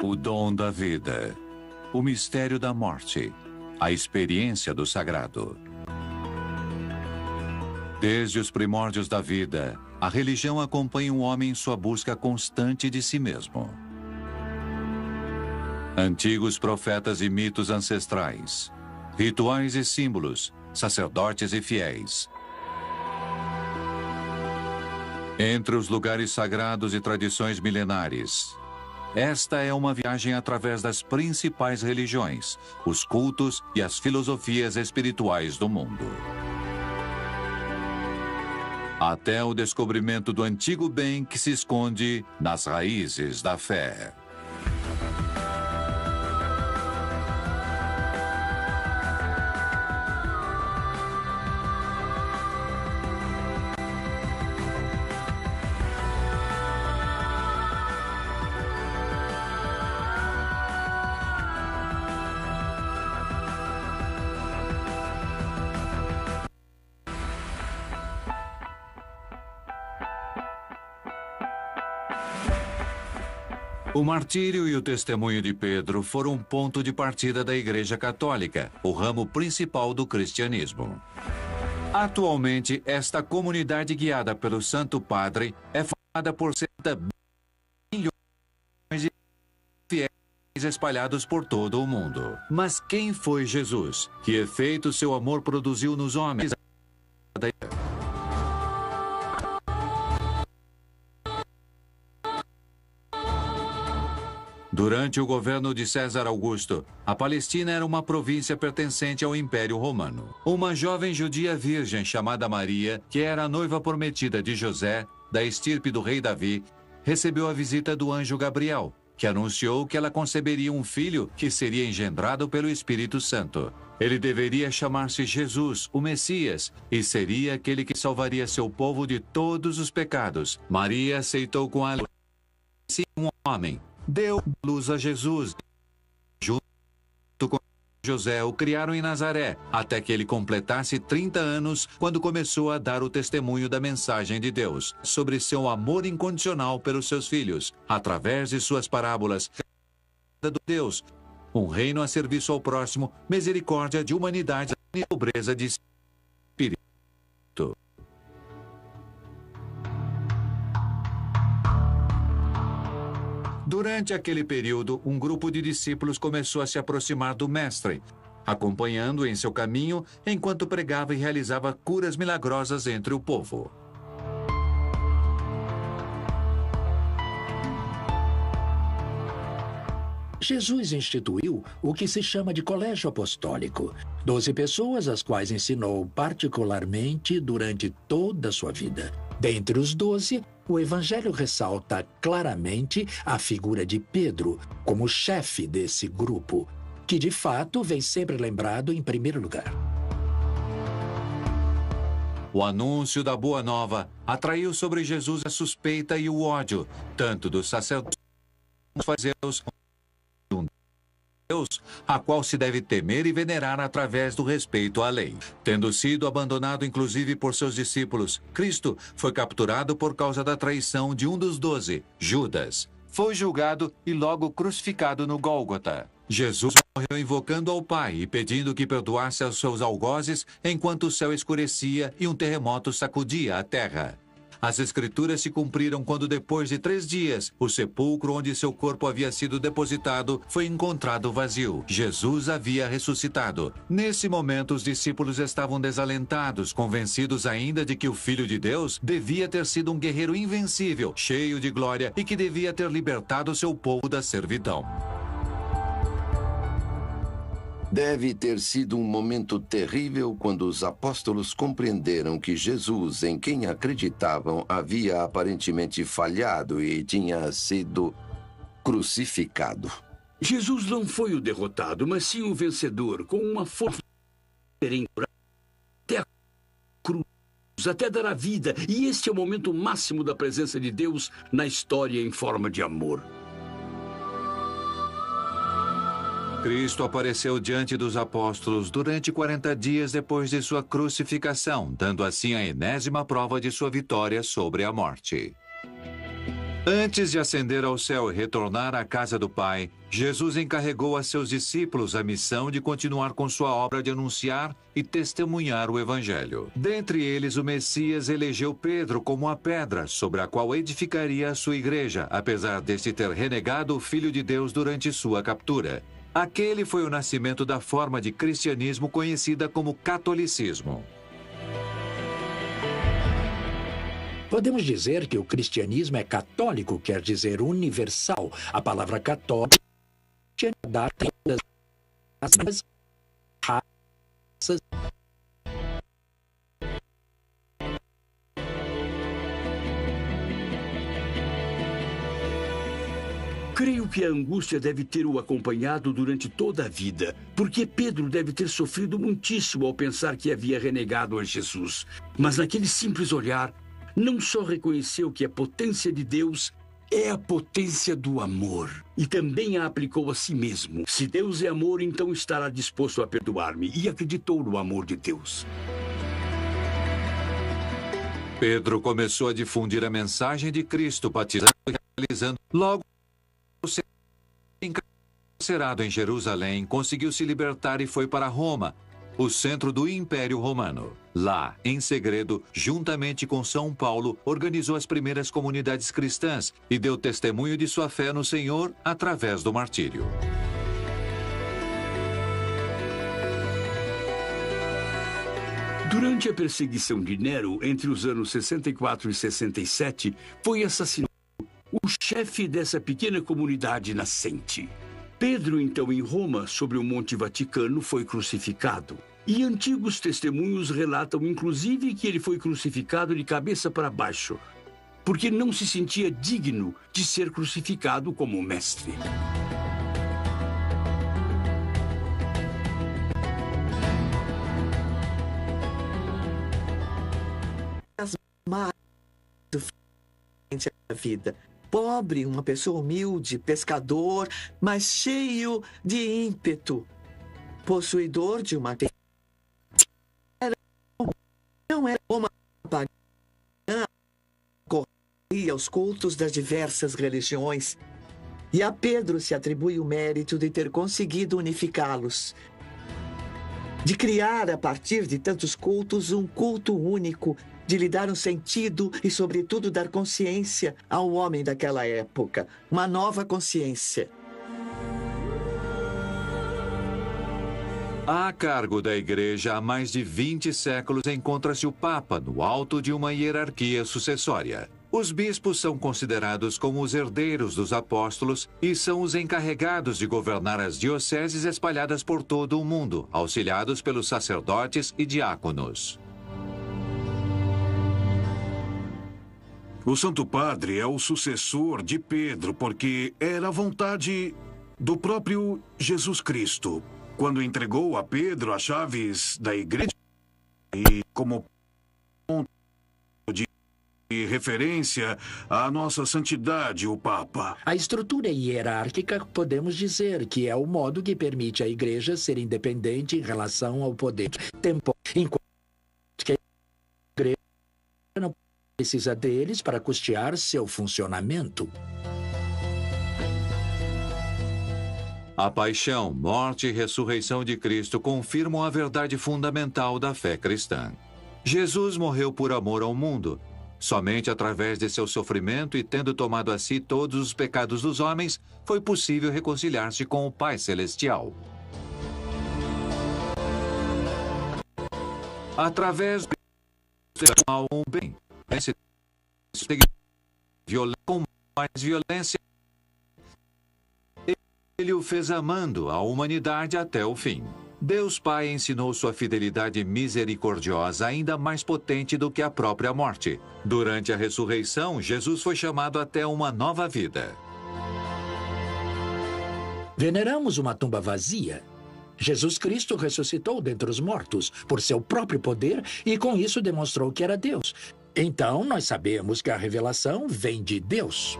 O dom da vida, o mistério da morte, a experiência do sagrado. Desde os primórdios da vida, a religião acompanha o homem em sua busca constante de si mesmo. Antigos profetas e mitos ancestrais, rituais e símbolos, sacerdotes e fiéis. Entre os lugares sagrados e tradições milenares, esta é uma viagem através das principais religiões, os cultos e as filosofias espirituais do mundo. Até o descobrimento do antigo bem que se esconde nas raízes da fé. O martírio e o testemunho de Pedro foram um ponto de partida da Igreja Católica, o ramo principal do cristianismo. Atualmente, esta comunidade guiada pelo Santo Padre é formada por cerca de milhões de fiéis espalhados por todo o mundo. Mas quem foi Jesus? Que efeito seu amor produziu nos homens? Durante o governo de César Augusto, a Palestina era uma província pertencente ao Império Romano. Uma jovem judia virgem chamada Maria, que era a noiva prometida de José, da estirpe do rei Davi, recebeu a visita do anjo Gabriel, que anunciou que ela conceberia um filho que seria engendrado pelo Espírito Santo. Ele deveria chamar-se Jesus, o Messias, e seria aquele que salvaria seu povo de todos os pecados. Maria aceitou com alegria um homem. Deu luz a Jesus. Junto com José, o criaram em Nazaré, até que ele completasse 30 anos, quando começou a dar o testemunho da mensagem de Deus, sobre seu amor incondicional pelos seus filhos, através de suas parábolas. Do Deus, um reino a serviço ao próximo, misericórdia de humanidade e pobreza de espírito. Durante aquele período, um grupo de discípulos começou a se aproximar do Mestre, acompanhando-o em seu caminho enquanto pregava e realizava curas milagrosas entre o povo. Jesus instituiu o que se chama de colégio apostólico. 12 pessoas, as quais ensinou particularmente durante toda a sua vida. Dentre os 12, o Evangelho ressalta claramente a figura de Pedro como chefe desse grupo, que de fato vem sempre lembrado em primeiro lugar. O anúncio da Boa Nova atraiu sobre Jesus a suspeita e o ódio, tanto dos sacerdotes como dos fariseus, Deus, a qual se deve temer e venerar através do respeito à lei. Tendo sido abandonado inclusive por seus discípulos, Cristo foi capturado por causa da traição de um dos 12, Judas. Foi julgado e logo crucificado no Gólgota. Jesus morreu invocando ao Pai e pedindo que perdoasse aos seus algozes enquanto o céu escurecia e um terremoto sacudia a terra. As Escrituras se cumpriram quando, depois de 3 dias, o sepulcro onde seu corpo havia sido depositado foi encontrado vazio. Jesus havia ressuscitado. Nesse momento, os discípulos estavam desalentados, convencidos ainda de que o Filho de Deus devia ter sido um guerreiro invencível, cheio de glória e que devia ter libertado seu povo da servidão. Deve ter sido um momento terrível quando os apóstolos compreenderam que Jesus, em quem acreditavam, havia aparentemente falhado e tinha sido crucificado. Jesus não foi o derrotado, mas sim o vencedor, com uma força até a cruz, até dar a vida. E este é o momento máximo da presença de Deus na história em forma de amor. Cristo apareceu diante dos apóstolos durante 40 dias depois de sua crucificação, dando assim a enésima prova de sua vitória sobre a morte. Antes de ascender ao céu e retornar à casa do Pai, Jesus encarregou a seus discípulos a missão de continuar com sua obra de anunciar e testemunhar o Evangelho. Dentre eles, o Messias elegeu Pedro como a pedra sobre a qual edificaria a sua igreja, apesar deste ter renegado o Filho de Deus durante sua captura. Aquele foi o nascimento da forma de cristianismo conhecida como catolicismo. Podemos dizer que o cristianismo é católico, quer dizer universal. A palavra católico dá todas as raças. Creio que a angústia deve ter o acompanhado durante toda a vida, porque Pedro deve ter sofrido muitíssimo ao pensar que havia renegado a Jesus. Mas naquele simples olhar, não só reconheceu que a potência de Deus é a potência do amor, e também a aplicou a si mesmo. Se Deus é amor, então estará disposto a perdoar-me, e acreditou no amor de Deus. Pedro começou a difundir a mensagem de Cristo, batizando e realizando. Logo, encarcerado em Jerusalém, conseguiu se libertar e foi para Roma, o centro do Império Romano. Lá, em segredo, juntamente com São Paulo, organizou as primeiras comunidades cristãs e deu testemunho de sua fé no Senhor através do martírio. Durante a perseguição de Nero, entre os anos 64 e 67, foi assassinado o chefe dessa pequena comunidade nascente. Pedro, então, em Roma, sobre o Monte Vaticano, foi crucificado. E antigos testemunhos relatam, inclusive, que ele foi crucificado de cabeça para baixo, porque não se sentia digno de ser crucificado como mestre. As mais do frente à vida. Pobre, uma pessoa humilde, pescador, mas cheio de ímpeto. Possuidor de uma... Não era uma pagã, corria aos cultos das diversas religiões. E a Pedro se atribui o mérito de ter conseguido unificá-los. De criar, a partir de tantos cultos, um culto único, de lhe dar um sentido e, sobretudo, dar consciência ao homem daquela época. Uma nova consciência. A cargo da Igreja há mais de 20 séculos encontra-se o Papa, no alto de uma hierarquia sucessória. Os bispos são considerados como os herdeiros dos apóstolos e são os encarregados de governar as dioceses espalhadas por todo o mundo, auxiliados pelos sacerdotes e diáconos. O Santo Padre é o sucessor de Pedro, porque era a vontade do próprio Jesus Cristo, quando entregou a Pedro as chaves da igreja e como ponto de referência à nossa santidade, o Papa. A estrutura hierárquica, podemos dizer que é o modo que permite à igreja ser independente em relação ao poder temporal, enquanto que a igreja não precisa deles para custear seu funcionamento. A paixão, morte e ressurreição de Cristo confirmam a verdade fundamental da fé cristã. Jesus morreu por amor ao mundo. Somente através de seu sofrimento e tendo tomado a si todos os pecados dos homens, foi possível reconciliar-se com o Pai Celestial. Através do mal ou bem, com mais violência, ele o fez amando a humanidade até o fim. Deus Pai ensinou sua fidelidade misericordiosa ainda mais potente do que a própria morte. Durante a ressurreição, Jesus foi chamado até uma nova vida. Veneramos uma tumba vazia. Jesus Cristo ressuscitou dentre os mortos por seu próprio poder e com isso demonstrou que era Deus. Então, nós sabemos que a revelação vem de Deus.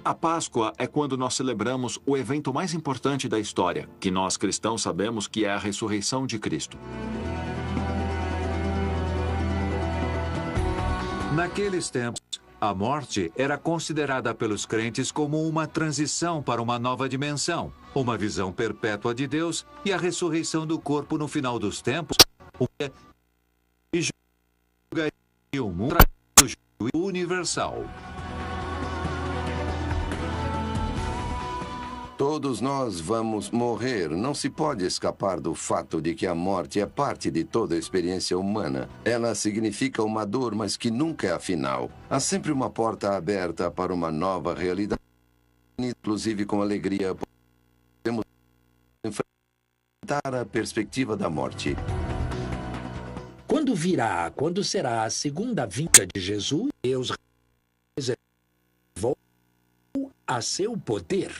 A Páscoa é quando nós celebramos o evento mais importante da história, que nós cristãos sabemos que é a ressurreição de Cristo. Naqueles tempos, a morte era considerada pelos crentes como uma transição para uma nova dimensão, uma visão perpétua de Deus e a ressurreição do corpo no final dos tempos, e julgaria o mundo do juízo universal. Todos nós vamos morrer. Não se pode escapar do fato de que a morte é parte de toda a experiência humana. Ela significa uma dor, mas que nunca é a final. Há sempre uma porta aberta para uma nova realidade. Inclusive, com alegria, podemos enfrentar a perspectiva da morte. Quando será a segunda vinda de Jesus, Deus reservou a seu poder.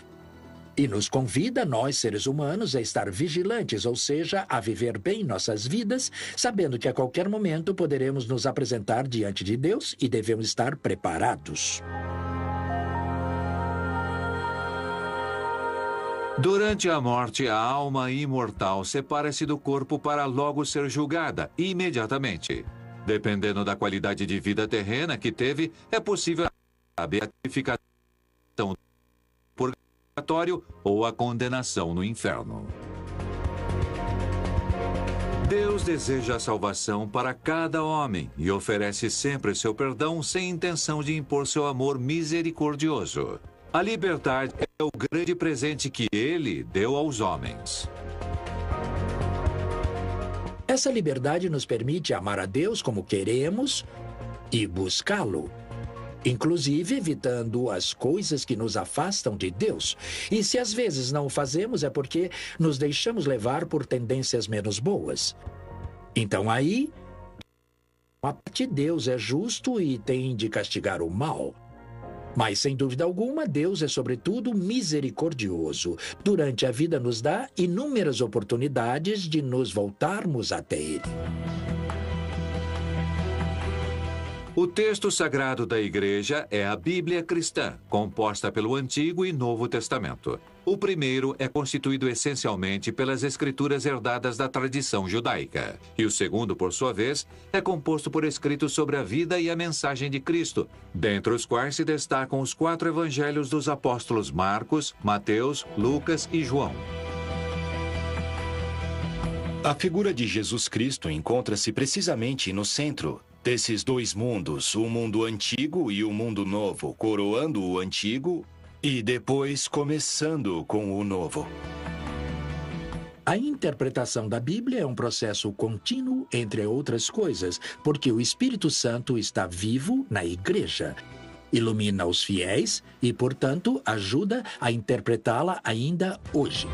E nos convida, nós, seres humanos, a estar vigilantes, ou seja, a viver bem nossas vidas, sabendo que a qualquer momento poderemos nos apresentar diante de Deus e devemos estar preparados. Durante a morte, a alma imortal separa-se do corpo para logo ser julgada imediatamente. Dependendo da qualidade de vida terrena que teve, é possível a beatificação por ou a condenação no inferno. Deus deseja a salvação para cada homem e oferece sempre seu perdão sem intenção de impor seu amor misericordioso. A liberdade é o grande presente que Ele deu aos homens. Essa liberdade nos permite amar a Deus como queremos e buscá-lo, inclusive evitando as coisas que nos afastam de Deus. E se às vezes não o fazemos, é porque nos deixamos levar por tendências menos boas. Então aí, a parte de Deus é justo e tem de castigar o mal. Mas, sem dúvida alguma, Deus é, sobretudo, misericordioso. Durante a vida nos dá inúmeras oportunidades de nos voltarmos até Ele. O texto sagrado da Igreja é a Bíblia cristã, composta pelo Antigo e Novo Testamento. O primeiro é constituído essencialmente pelas escrituras herdadas da tradição judaica. E o segundo, por sua vez, é composto por escritos sobre a vida e a mensagem de Cristo, dentre os quais se destacam os 4 evangelhos dos apóstolos Marcos, Mateus, Lucas e João. A figura de Jesus Cristo encontra-se precisamente no centro desses dois mundos, o mundo antigo e o mundo novo, coroando o antigo e depois começando com o novo. A interpretação da Bíblia é um processo contínuo, entre outras coisas, porque o Espírito Santo está vivo na Igreja, ilumina os fiéis e, portanto, ajuda a interpretá-la ainda hoje.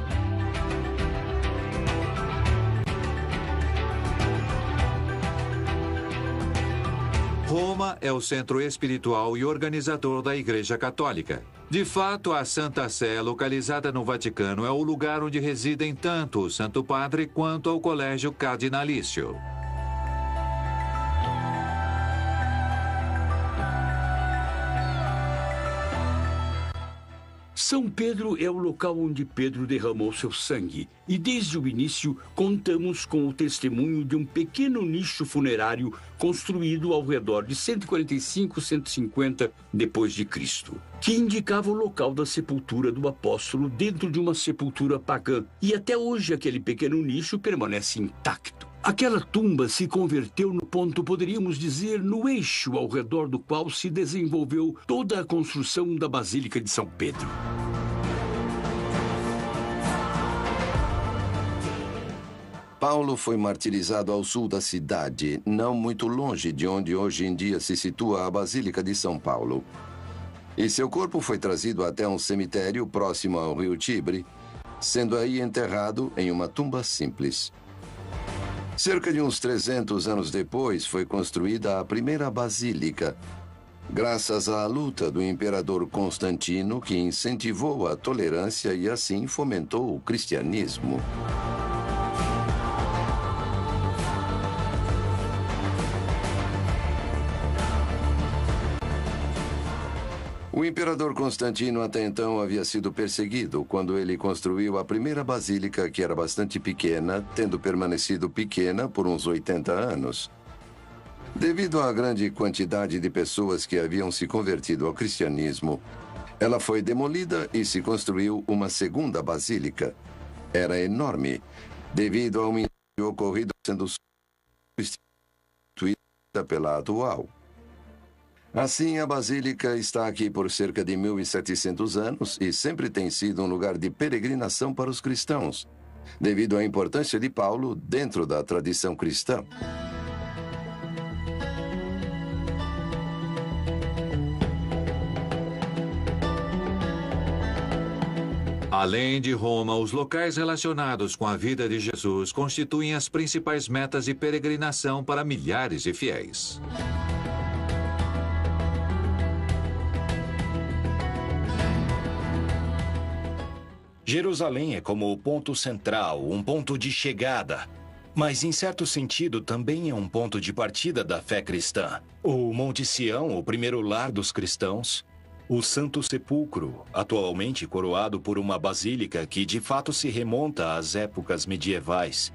Roma é o centro espiritual e organizador da Igreja Católica. De fato, a Santa Sé, localizada no Vaticano, é o lugar onde residem tanto o Santo Padre quanto o Colégio Cardinalício. São Pedro é o local onde Pedro derramou seu sangue. E desde o início contamos com o testemunho de um pequeno nicho funerário construído ao redor de 145-150 depois de Cristo, que indicava o local da sepultura do apóstolo dentro de uma sepultura pagã. E até hoje aquele pequeno nicho permanece intacto. Aquela tumba se converteu no ponto, poderíamos dizer, no eixo ao redor do qual se desenvolveu toda a construção da Basílica de São Pedro. Paulo foi martirizado ao sul da cidade, não muito longe de onde hoje em dia se situa a Basílica de São Paulo. E seu corpo foi trazido até um cemitério próximo ao rio Tibre, sendo aí enterrado em uma tumba simples. Cerca de uns 300 anos depois, foi construída a primeira basílica, graças à luta do imperador Constantino, que incentivou a tolerância e assim fomentou o cristianismo. O imperador Constantino até então havia sido perseguido quando ele construiu a primeira basílica, que era bastante pequena, tendo permanecido pequena por uns 80 anos. Devido à grande quantidade de pessoas que haviam se convertido ao cristianismo, ela foi demolida e se construiu uma segunda basílica. Era enorme, devido a um incêndio ocorrido sendo substituída pela atual. Assim, a basílica está aqui por cerca de 1.700 anos e sempre tem sido um lugar de peregrinação para os cristãos, devido à importância de Paulo dentro da tradição cristã. Além de Roma, os locais relacionados com a vida de Jesus constituem as principais metas de peregrinação para milhares de fiéis. Jerusalém é como o ponto central, um ponto de chegada. Mas, em certo sentido, também é um ponto de partida da fé cristã. O Monte Sião, o primeiro lar dos cristãos. O Santo Sepulcro, atualmente coroado por uma basílica que de fato se remonta às épocas medievais.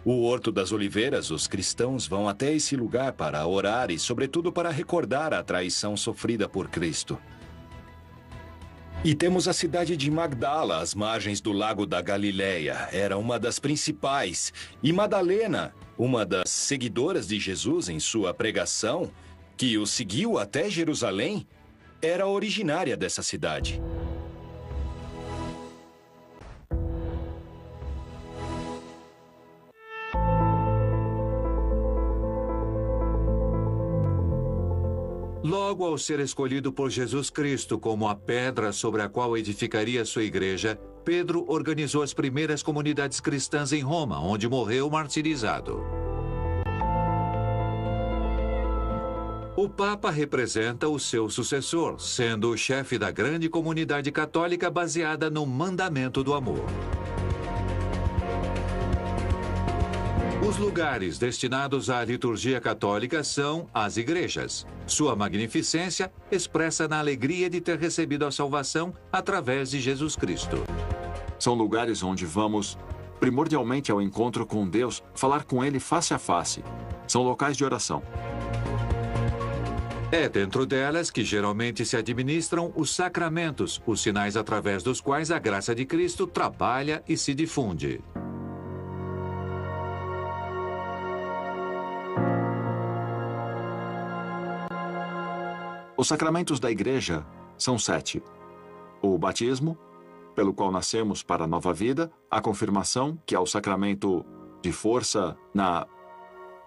O Horto das Oliveiras, os cristãos vão até esse lugar para orar e, sobretudo, para recordar a traição sofrida por Cristo. E temos a cidade de Magdala, às margens do Lago da Galileia. Era uma das principais. E Madalena, uma das seguidoras de Jesus em sua pregação, que o seguiu até Jerusalém, era originária dessa cidade. Logo ao ser escolhido por Jesus Cristo como a pedra sobre a qual edificaria sua igreja, Pedro organizou as primeiras comunidades cristãs em Roma, onde morreu martirizado. O Papa representa o seu sucessor, sendo o chefe da grande comunidade católica baseada no mandamento do amor. Os lugares destinados à liturgia católica são as igrejas. Sua magnificência expressa na alegria de ter recebido a salvação através de Jesus Cristo. São lugares onde vamos primordialmente ao encontro com Deus, falar com Ele face a face. São locais de oração. É dentro delas que geralmente se administram os sacramentos, os sinais através dos quais a graça de Cristo trabalha e se difunde. Os sacramentos da igreja são 7. O batismo, pelo qual nascemos para a nova vida. A confirmação, que é o sacramento de força na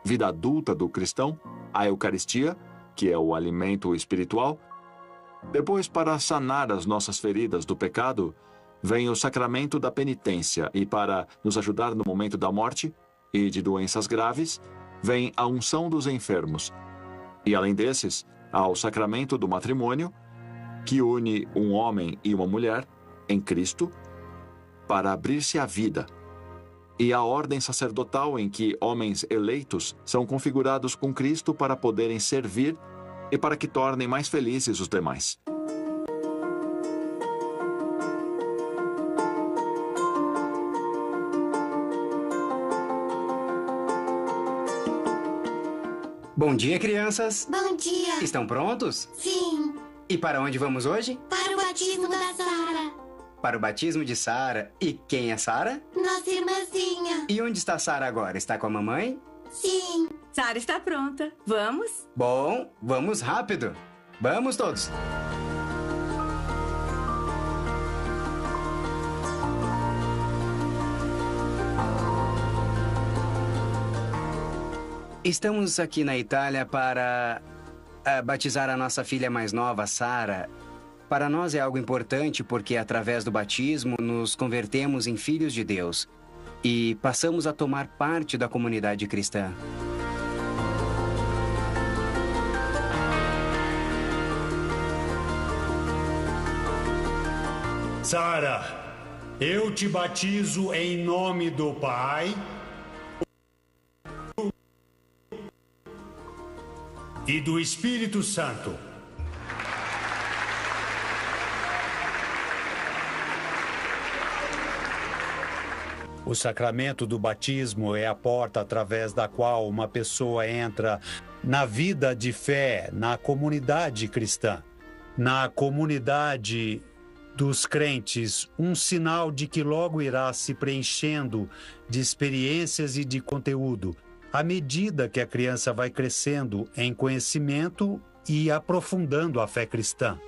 vida adulta do cristão. A Eucaristia, que é o alimento espiritual. Depois, para sanar as nossas feridas do pecado, vem o sacramento da penitência. E para nos ajudar no momento da morte e de doenças graves, vem a unção dos enfermos. E além desses, há o sacramento do matrimônio, que une um homem e uma mulher em Cristo para abrir-se à vida. E a ordem sacerdotal, em que homens eleitos são configurados com Cristo para poderem servir e para que tornem mais felizes os demais. Bom dia, crianças! Bom dia! Estão prontos? Sim! E para onde vamos hoje? Para o batismo da Sara! Para o batismo de Sara. E quem é Sara? Nossa irmãzinha! E onde está Sara agora? Está com a mamãe? Sim! Sara está pronta. Vamos? Bom, vamos rápido! Vamos todos! Estamos aqui na Itália para batizar a nossa filha mais nova, Sara. Para nós é algo importante porque, através do batismo, nos convertemos em filhos de Deus e passamos a tomar parte da comunidade cristã. Sara, eu te batizo em nome do Pai e do Espírito Santo. O sacramento do batismo é a porta através da qual uma pessoa entra na vida de fé, na comunidade cristã, na comunidade dos crentes, um sinal de que logo irá se preenchendo de experiências e de conteúdo, à medida que a criança vai crescendo em conhecimento e aprofundando a fé cristã.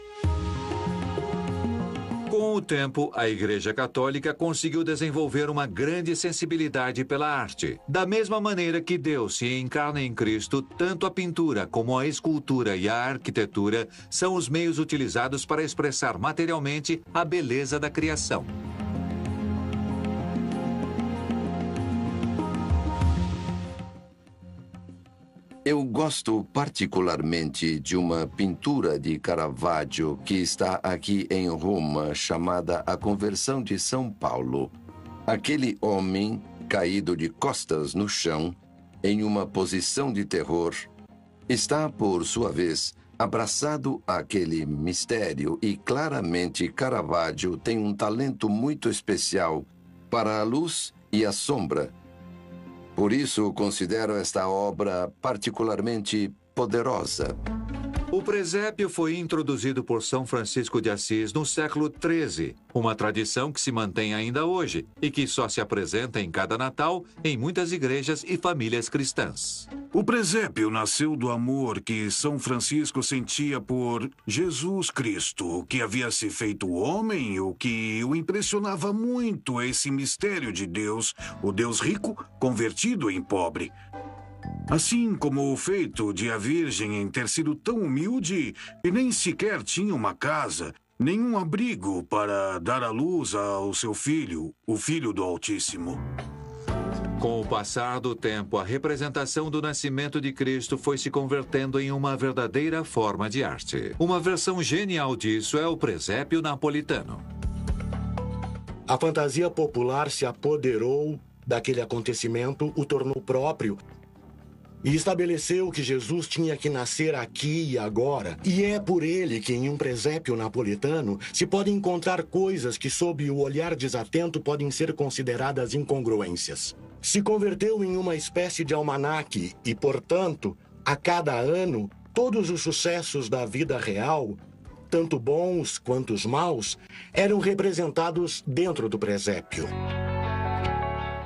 Com o tempo, a Igreja Católica conseguiu desenvolver uma grande sensibilidade pela arte. Da mesma maneira que Deus se encarna em Cristo, tanto a pintura como a escultura e a arquitetura são os meios utilizados para expressar materialmente a beleza da criação. Eu gosto particularmente de uma pintura de Caravaggio que está aqui em Roma, chamada A Conversão de São Paulo. Aquele homem, caído de costas no chão, em uma posição de terror, está, por sua vez, abraçado àquele mistério e claramente Caravaggio tem um talento muito especial para a luz e a sombra. Por isso, considero esta obra particularmente poderosa. O presépio foi introduzido por São Francisco de Assis no século XIII, uma tradição que se mantém ainda hoje e que só se apresenta em cada Natal em muitas igrejas e famílias cristãs. O presépio nasceu do amor que São Francisco sentia por Jesus Cristo, que havia se feito homem, o que o impressionava muito esse mistério de Deus, o Deus rico convertido em pobre. Assim como o feito de a Virgem em ter sido tão humilde e nem sequer tinha uma casa, nenhum abrigo para dar à luz ao seu filho, o Filho do Altíssimo. Com o passar do tempo, a representação do nascimento de Cristo foi se convertendo em uma verdadeira forma de arte. Uma versão genial disso é o presépio napolitano. A fantasia popular se apoderou daquele acontecimento, o tornou próprio e estabeleceu que Jesus tinha que nascer aqui e agora. E é por ele que em um presépio napolitano se podem encontrar coisas que, sob o olhar desatento, podem ser consideradas incongruências. Se converteu em uma espécie de almanaque e, portanto, a cada ano, todos os sucessos da vida real, tanto bons quanto os maus, eram representados dentro do presépio.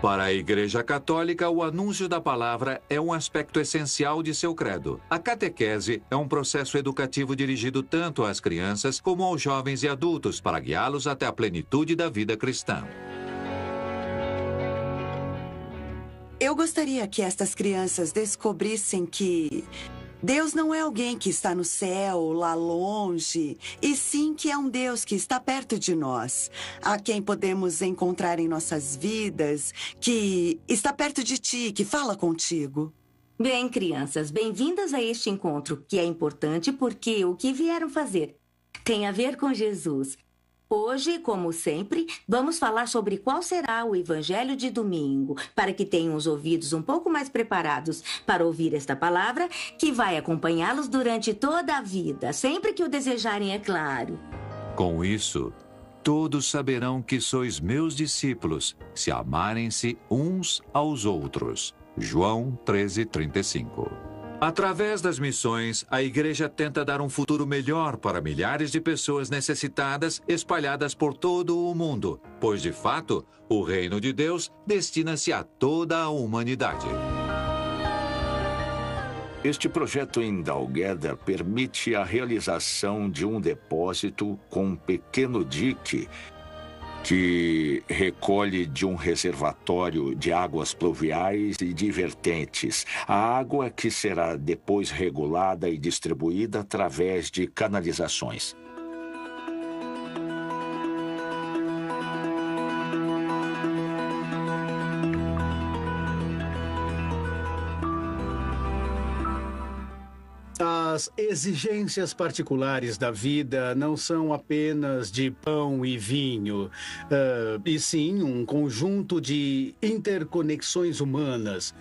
Para a Igreja Católica, o anúncio da palavra é um aspecto essencial de seu credo. A catequese é um processo educativo dirigido tanto às crianças como aos jovens e adultos, para guiá-los até a plenitude da vida cristã. Eu gostaria que estas crianças descobrissem que Deus não é alguém que está no céu, lá longe, e sim que é um Deus que está perto de nós, a quem podemos encontrar em nossas vidas, que está perto de ti, que fala contigo. Bem, crianças, bem-vindas a este encontro, que é importante porque o que vieram fazer tem a ver com Jesus. Hoje, como sempre, vamos falar sobre qual será o Evangelho de domingo, para que tenham os ouvidos um pouco mais preparados para ouvir esta palavra, que vai acompanhá-los durante toda a vida, sempre que o desejarem, é claro. Com isso, todos saberão que sois meus discípulos, se amarem-se uns aos outros. João 13:35. Através das missões, a Igreja tenta dar um futuro melhor para milhares de pessoas necessitadas espalhadas por todo o mundo, pois, de fato, o reino de Deus destina-se a toda a humanidade. Este projeto em Dalgueda permite a realização de um depósito com um pequeno dique que recolhe de um reservatório de águas pluviais e de vertentes, a água que será depois regulada e distribuída através de canalizações. As exigências particulares da vida não são apenas de pão e vinho, e sim um conjunto de interconexões humanas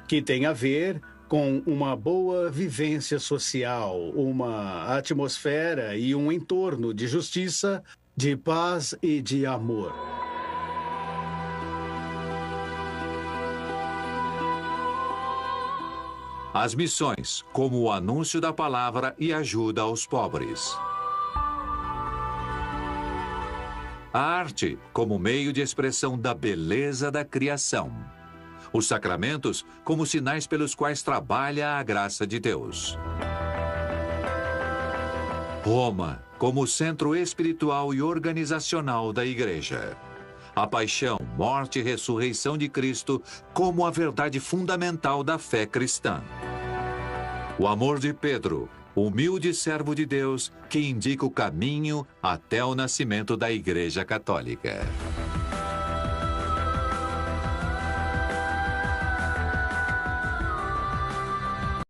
que tem a ver com uma boa vivência social, uma atmosfera e um entorno de justiça, de paz e de amor. As missões, como o anúncio da palavra e ajuda aos pobres. A arte, como meio de expressão da beleza da criação. Os sacramentos, como sinais pelos quais trabalha a graça de Deus. Roma, como centro espiritual e organizacional da Igreja. A paixão, morte e ressurreição de Cristo como a verdade fundamental da fé cristã. O amor de Pedro, humilde servo de Deus que indica o caminho até o nascimento da Igreja Católica.